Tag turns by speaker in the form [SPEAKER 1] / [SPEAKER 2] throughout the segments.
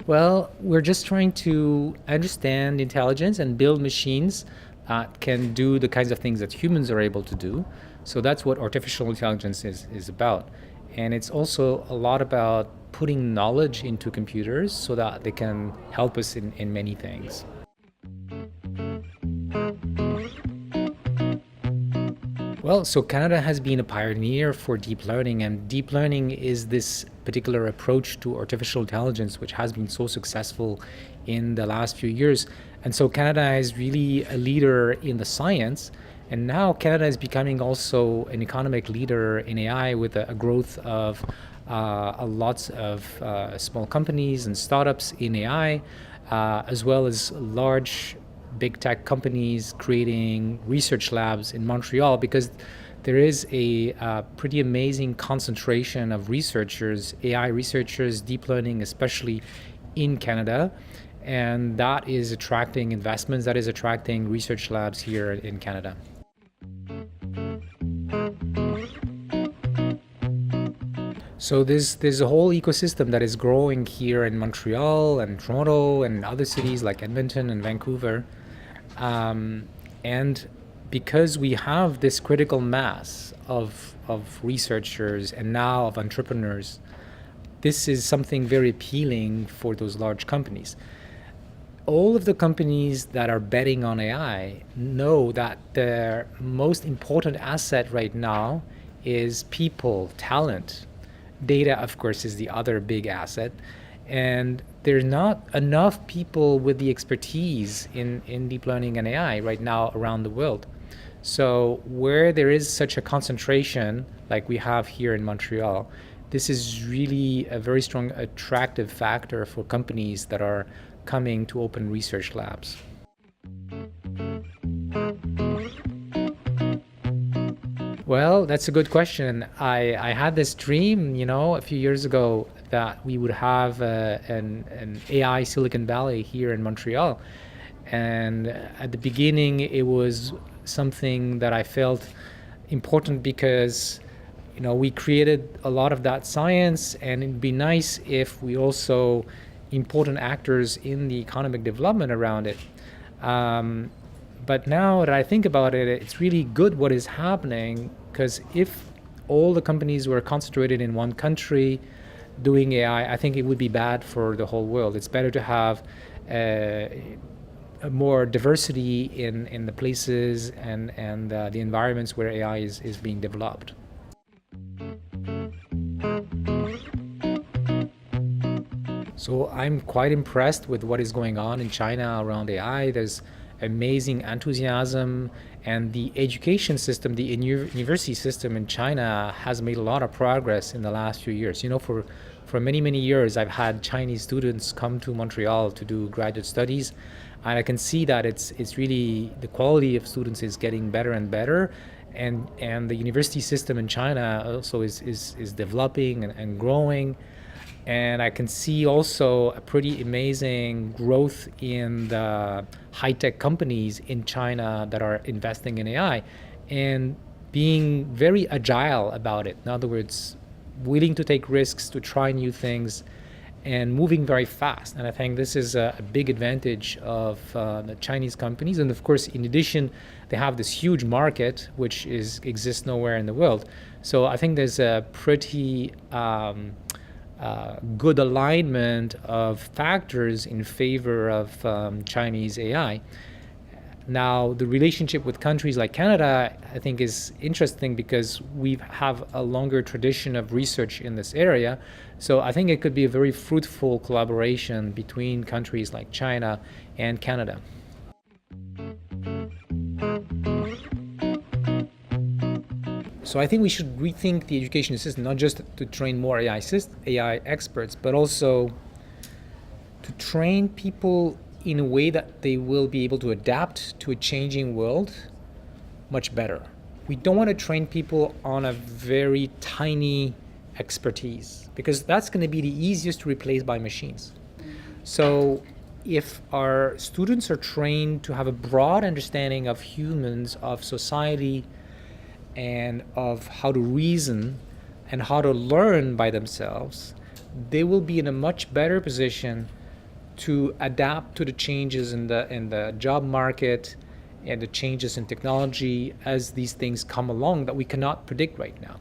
[SPEAKER 1] Well, we're just trying to understand intelligence and build machines that can do the kinds of things that humans are able to do. So that's what artificial intelligence is about. And it's also a lot about putting knowledge into computers so that they can help us in many things. Well, so Canada has been a pioneer for deep learning, and deep learning is this particular approach to artificial intelligence, which has been so successful in the last few years. And so Canada is really a leader in the science, and now Canada is becoming also an economic leader in AI with a growth of lots of small companies and startups in AI, as well as large big tech companies creating research labs in Montreal, because there is a pretty amazing concentration of researchers, AI researchers, deep learning, especially in Canada. And that is attracting investments, that is attracting research labs here in Canada. So there's a whole ecosystem that is growing here in Montreal and Toronto and other cities like Edmonton and Vancouver. And because we have this critical mass of researchers and now of entrepreneurs, this is something very appealing for those large companies. All of the companies that are betting on AI know that their most important asset right now is people, talent. Data, of course, is the other big asset. And there's not enough people with the expertise in deep learning and AI right now around the world. So where there is such a concentration like we have here in Montreal, this is really a very strong attractive factor for companies that are coming to open research labs. Well, that's a good question. I had this dream, a few years ago that we would have an AI Silicon Valley here in Montreal. And at the beginning, it was something that I felt important because, we created a lot of that science, and it'd be nice if we also important actors in the economic development around it. But now that I think about it, it's really good what is happening, because if all the companies were concentrated in one country doing AI, I think it would be bad for the whole world. It's better to have a more diversity in the places and the environments where AI is being developed. So I'm quite impressed with what is going on in China around AI. There's amazing enthusiasm, and the education system, the university system in China has made a lot of progress in the last few years. For many years, I've had Chinese students come to Montreal to do graduate studies, and I can see that it's really the quality of students is getting better and better, and the university system in China also is developing and growing. And I can see also a pretty amazing growth in the high-tech companies in China that are investing in AI and being very agile about it. In other words, willing to take risks, to try new things, and moving very fast. And I think this is a big advantage of the Chinese companies. And of course, in addition, they have this huge market, which exists nowhere in the world. So I think there's a pretty good alignment of factors in favor of Chinese AI. Now, the relationship with countries like Canada, I think, is interesting because we have a longer tradition of research in this area. So I think it could be a very fruitful collaboration between countries like China and Canada. So I think we should rethink the education system, not just to train more AI experts, but also to train people in a way that they will be able to adapt to a changing world much better. We don't want to train people on a very tiny expertise, because that's going to be the easiest to replace by machines. So if our students are trained to have a broad understanding of humans, of society, and of how to reason and how to learn by themselves, they will be in a much better position to adapt to the changes in the job market and the changes in technology as these things come along that we cannot predict right now.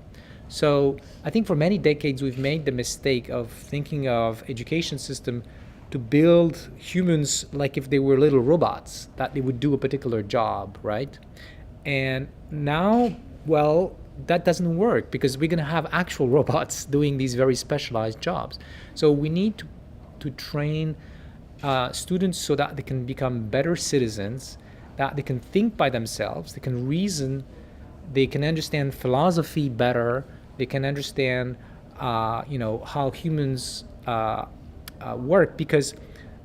[SPEAKER 1] So I think for many decades we've made the mistake of thinking of education system to build humans like if they were little robots, that they would do a particular job, right? And now, well, that doesn't work because we're going to have actual robots doing these very specialized jobs. So we need to train students so that they can become better citizens, that they can think by themselves, they can reason, they can understand philosophy better, they can understand how humans work, because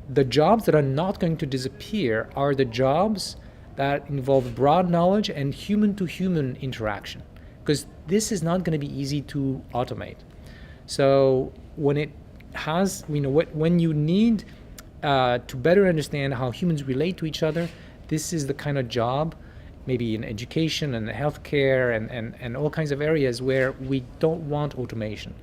[SPEAKER 1] the jobs that are not going to disappear are the jobs that involve broad knowledge and human-to-human interaction, because this is not going to be easy to automate. So when it has, when you need to better understand how humans relate to each other, this is the kind of job, maybe in education and healthcare and all kinds of areas where we don't want automation.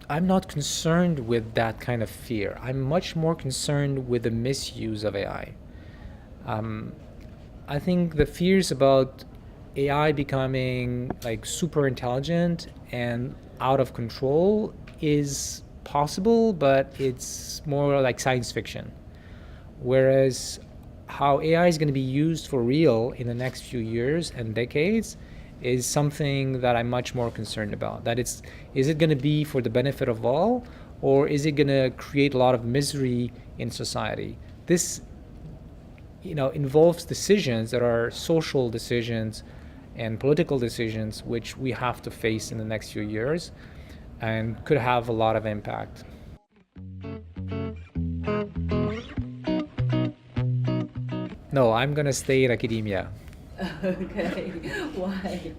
[SPEAKER 1] I'm not concerned with that kind of fear. I'm much more concerned with the misuse of AI. I think the fears about AI becoming like super intelligent and out of control is possible, but it's more like science fiction. Whereas how AI is going to be used for real in the next few years and decades is something that I'm much more concerned about. That is it going to be for the benefit of all, or is it going to create a lot of misery in society? This, involves decisions that are social decisions and political decisions, which we have to face in the next few years, and could have a lot of impact. No, I'm going to stay in academia.
[SPEAKER 2] Okay, why?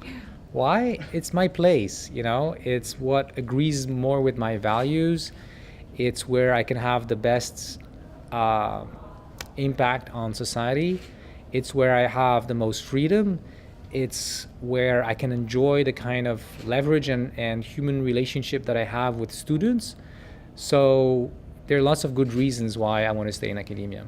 [SPEAKER 1] Why? It's my place, it's what agrees more with my values. It's where I can have the best impact on society. It's where I have the most freedom. It's where I can enjoy the kind of leverage and human relationship that I have with students. So there are lots of good reasons why I want to stay in academia.